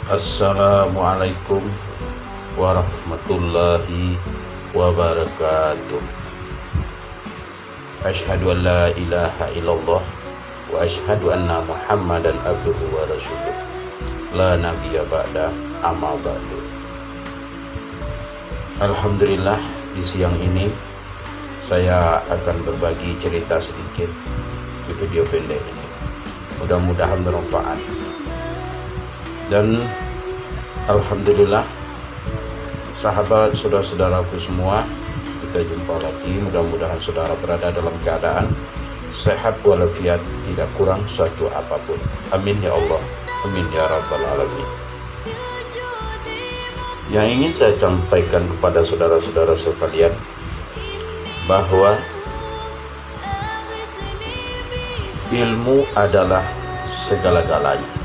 Assalamualaikum warahmatullahi wabarakatuh. Asyhadu an la ilaha illallah wa asyhadu anna Muhammadan abduhu wa rasuluh. La nabiyya ba'da, amma ba'du. Alhamdulillah, di siang ini saya akan berbagi cerita sedikit di video pendek ini. Mudah-mudahan bermanfaat. Dan alhamdulillah, sahabat, saudara-saudaraku semua, kita jumpa lagi. Mudah-mudahan saudara berada dalam keadaan sehat walafiat, tidak kurang suatu apapun. Amin ya Allah, amin ya rabbal alamin. Yang ingin saya sampaikan kepada saudara-saudara sekalian, bahwa ilmu adalah segala-galanya.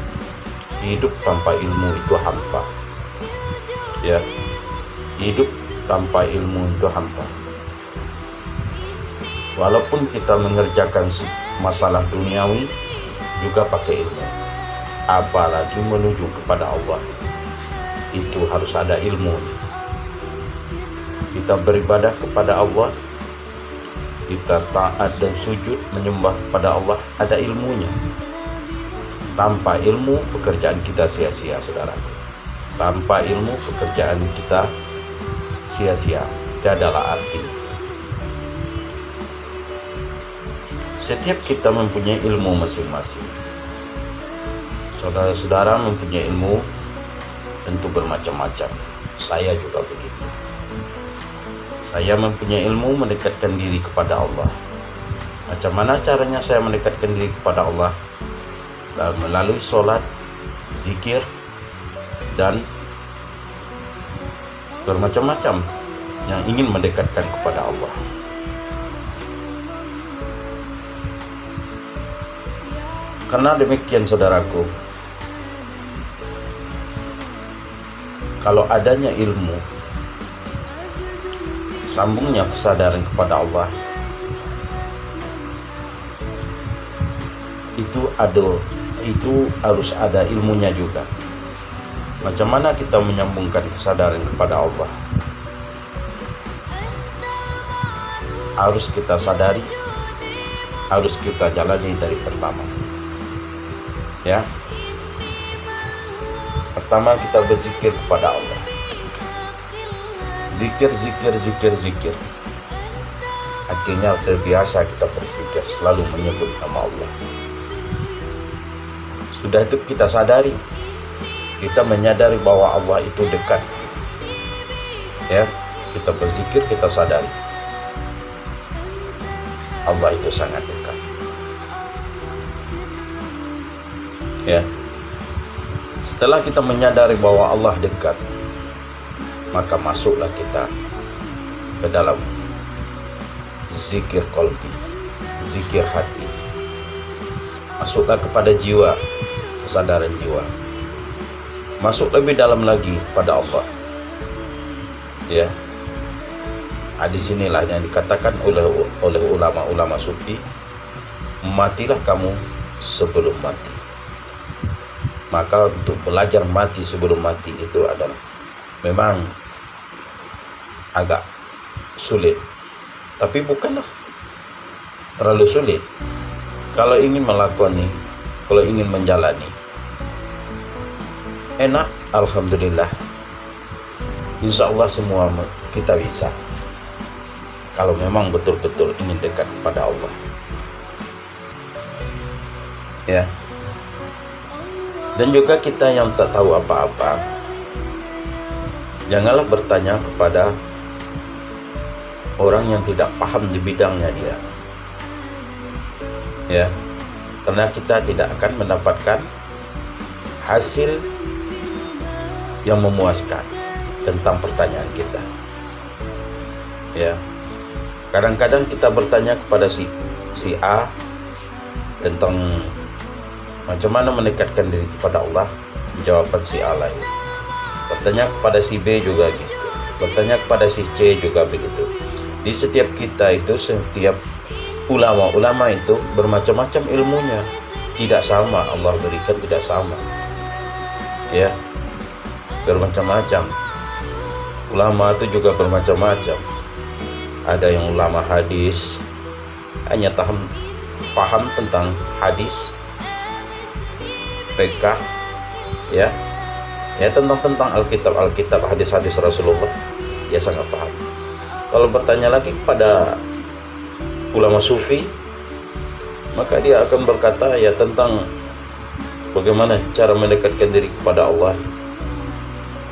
Hidup tanpa ilmu itu hampa. Ya, hidup tanpa ilmu itu hampa. Walaupun kita mengerjakan masalah duniawi juga pakai ilmu, apalagi menuju kepada Allah, itu harus ada ilmu. Kita beribadah kepada Allah, kita taat dan sujud menyembah kepada Allah, ada ilmunya. Tanpa ilmu pekerjaan kita sia-sia, saudara. Tanpa ilmu pekerjaan kita sia-sia, tiadalah arti. Setiap kita mempunyai ilmu masing-masing. Saudara-saudara mempunyai ilmu tentu bermacam-macam. Saya juga begitu. Saya mempunyai ilmu mendekatkan diri kepada Allah. Macam mana caranya saya mendekatkan diri kepada Allah? Melalui sholat, zikir, dan bermacam-macam yang ingin mendekatkan kepada Allah. Karena demikian, saudaraku, kalau adanya ilmu, sambungnya kesadaran kepada Allah, itu harus ada ilmunya juga. Macam mana kita menyambungkan kesadaran kepada Allah? Harus kita sadari, harus kita jalani dari pertama. Ya, pertama kita berzikir kepada Allah. Zikir. Akhirnya terbiasa kita berzikir, selalu menyebut nama Allah. Sudah itu kita sadari, kita menyadari bahwa Allah itu dekat. Ya, kita berzikir, kita sadari Allah itu sangat dekat. Ya, setelah kita menyadari bahwa Allah dekat, maka masuklah kita ke dalam zikir qalbi, zikir hati. Masuklah kepada jiwa, kesadaran jiwa. Masuk lebih dalam lagi pada Allah. Ya. Di sinilah yang dikatakan oleh ulama-ulama sufi, matilah kamu sebelum mati. Maka untuk belajar mati sebelum mati itu adalah memang agak sulit, tapi bukanlah terlalu sulit. Kalau ingin melakoni, kalau ingin menjalani, enak, alhamdulillah. Insya Allah semua kita bisa. Kalau memang betul-betul ingin dekat kepada Allah. Ya. Dan juga kita yang tak tahu apa-apa, janganlah bertanya kepada orang yang tidak paham di bidangnya dia. Ya, karena kita tidak akan mendapatkan hasil yang memuaskan tentang pertanyaan kita. Ya, kadang-kadang kita bertanya kepada si A tentang macam mana mendekatkan diri kepada Allah, jawaban si A lain. Bertanya kepada si B juga gitu, bertanya kepada si C juga begitu. Di setiap kita itu, setiap ulama-ulama itu bermacam-macam ilmunya, tidak sama Allah berikan, tidak sama. Ya, bermacam-macam. Ulama itu juga bermacam-macam. Ada yang ulama hadis, hanya paham tentang hadis, fiqh, ya tentang Alkitab, hadis-hadis Rasulullah, dia sangat paham. Kalau bertanya lagi kepada ulama sufi, maka dia akan berkata ya tentang bagaimana cara mendekatkan diri kepada Allah.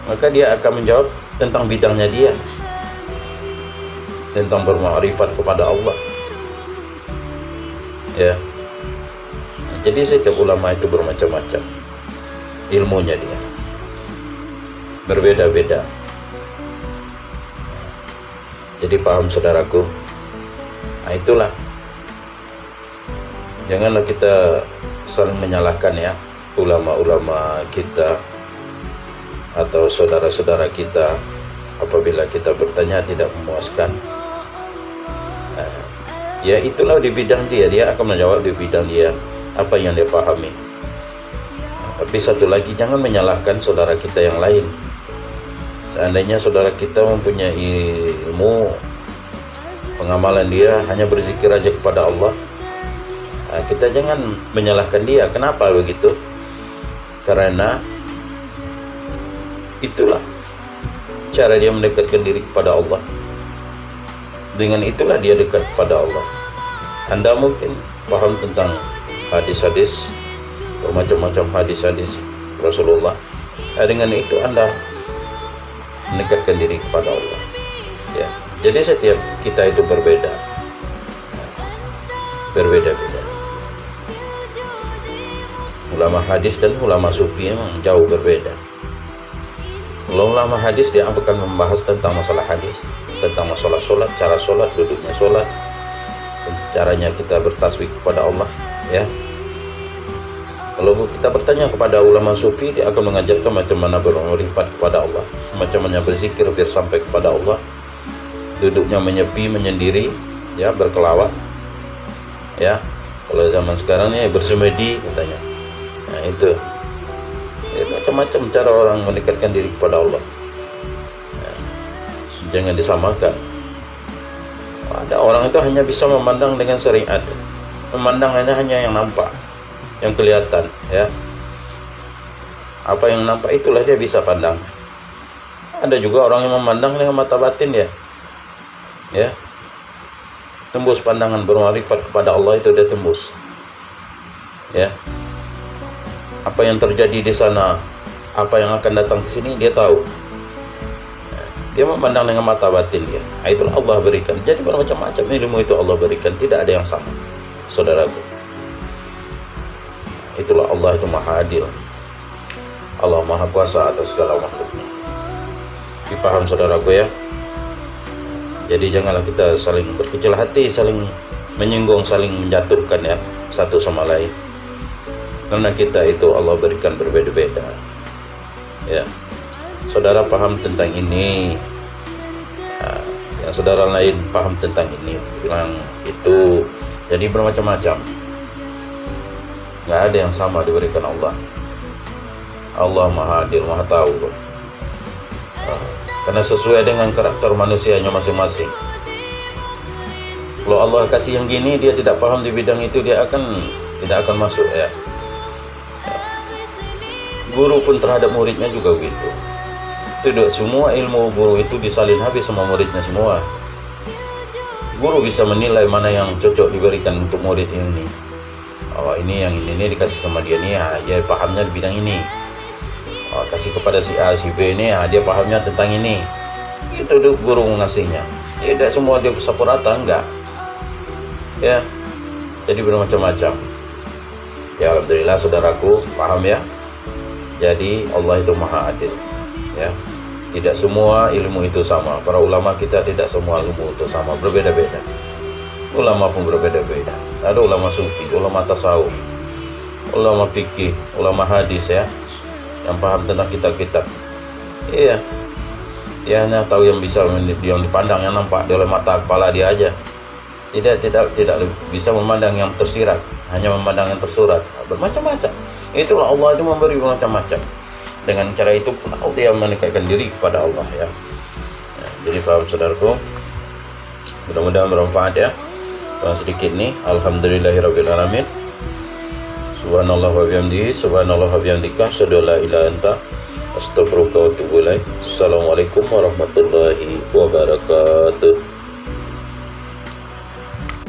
Maka dia akan menjawab tentang bidangnya dia, tentang bermakrifat kepada Allah. Ya. Jadi setiap ulama itu bermacam-macam ilmunya, dia berbeda-beda. Jadi paham saudaraku. Nah, itulah. Janganlah kita saling menyalahkan ya ulama-ulama kita atau saudara-saudara kita apabila kita bertanya tidak memuaskan. Ya itulah di bidang dia akan menjawab di bidang dia apa yang dia pahami. Tapi satu lagi, jangan menyalahkan saudara kita yang lain. Seandainya saudara kita mempunyai ilmu, pengamalan dia hanya berzikir aja kepada Allah, kita jangan menyalahkan dia. Kenapa begitu? Karena itulah cara dia mendekatkan diri kepada Allah. Dengan itulah dia dekat kepada Allah. Anda mungkin paham tentang hadis-hadis, bermacam-macam hadis-hadis Rasulullah. Dengan itu Anda mendekatkan diri kepada Allah. Ya. Jadi setiap kita itu berbeda-beda. Ulama hadis dan ulama sufi memang jauh berbeda. Ulama hadis dia akan membahas tentang masalah hadis, tentang masalah sholat, cara sholat, duduknya sholat, caranya kita bertasbih kepada Allah, ya. Kalau kita bertanya kepada ulama sufi, dia akan mengajarkan macam mana bermakrifat kepada Allah, macam mana berzikir biar sampai kepada Allah, duduknya menyepi, menyendiri, ya, berkelawat, ya. Kalau zaman sekarang ini bersemedi katanya. Nah itu macam-macam cara orang mendekatkan diri kepada Allah. Ya. Jangan disamakan. Ada orang itu hanya bisa memandang dengan syariat, memandang hanya yang nampak, yang kelihatan, ya. Apa yang nampak itulah dia bisa pandang. Ada juga orang yang memandang dengan mata batin dia, ya. Tembus pandangan bermakrifat kepada Allah itu dia tembus, ya. Apa yang terjadi di sana, apa yang akan datang ke sini dia tahu. Dia memandang dengan mata batin dia. Itulah Allah berikan. Jadi bermacam-macam ilmu itu Allah berikan, tidak ada yang sama, saudaraku. Itulah Allah itu maha adil. Allah maha kuasa atas segala makhluknya. Dipaham saudaraku ya. Jadi janganlah kita saling berkecil hati, saling menyinggung, saling menjatuhkan ya satu sama lain. Karena kita itu Allah berikan berbeda-beda. Ya. Saudara paham tentang ini, yang saudara lain paham tentang ini, bilang itu. Jadi bermacam-macam. Nggak ada yang sama diberikan Allah. Allah maha adil, maha tahu. Karena sesuai dengan karakter manusianya masing-masing. Kalau Allah kasih yang gini, dia tidak paham di bidang itu, dia tidak akan masuk ya. Guru pun terhadap muridnya juga begitu. Tidak semua ilmu guru itu disalin habis sama muridnya semua. Guru bisa menilai mana yang cocok diberikan untuk murid ini. Oh ini yang ini dikasih sama dia nih, dia pahamnya di bidang ini. Oh, kasih kepada si A, si B ini, dia pahamnya tentang ini. Itu guru ngasihnya. Tidak semua dia sapu rata, enggak. Ya, jadi bermacam-macam. Ya alhamdulillah saudaraku paham ya. Jadi Allah itu maha adil, ya. Tidak semua ilmu itu sama. Para ulama kita tidak semua ilmu itu sama, berbeda-beda. Ulama pun berbeda-beda. Ada ulama sufi, ulama tasawuf, ulama fikih, ulama hadis ya, yang paham tentang kitab-kitab. Iya. Dia hanya tahu yang bisa, yang dipandang, yang nampak oleh mata kepala dia aja. Tidak bisa memandang yang tersirat, hanya memandang yang tersurat. Bermacam-macam. Itulah Allah itu memberi macam-macam. Dengan cara itu pun dia mendekatkan diri kepada Allah ya. Jadi paham saudaraku, mudah-mudahan bermanfaat ya. Sedikit nih, alhamdulillahirabbil alamin. Subhanallah wa bihamdihi, subhanallah wa bihamdika, asyhadu an la ilaha illa anta, astaghfiruka wa atubu ilaik. Assalamualaikum warahmatullahi wabarakatuh.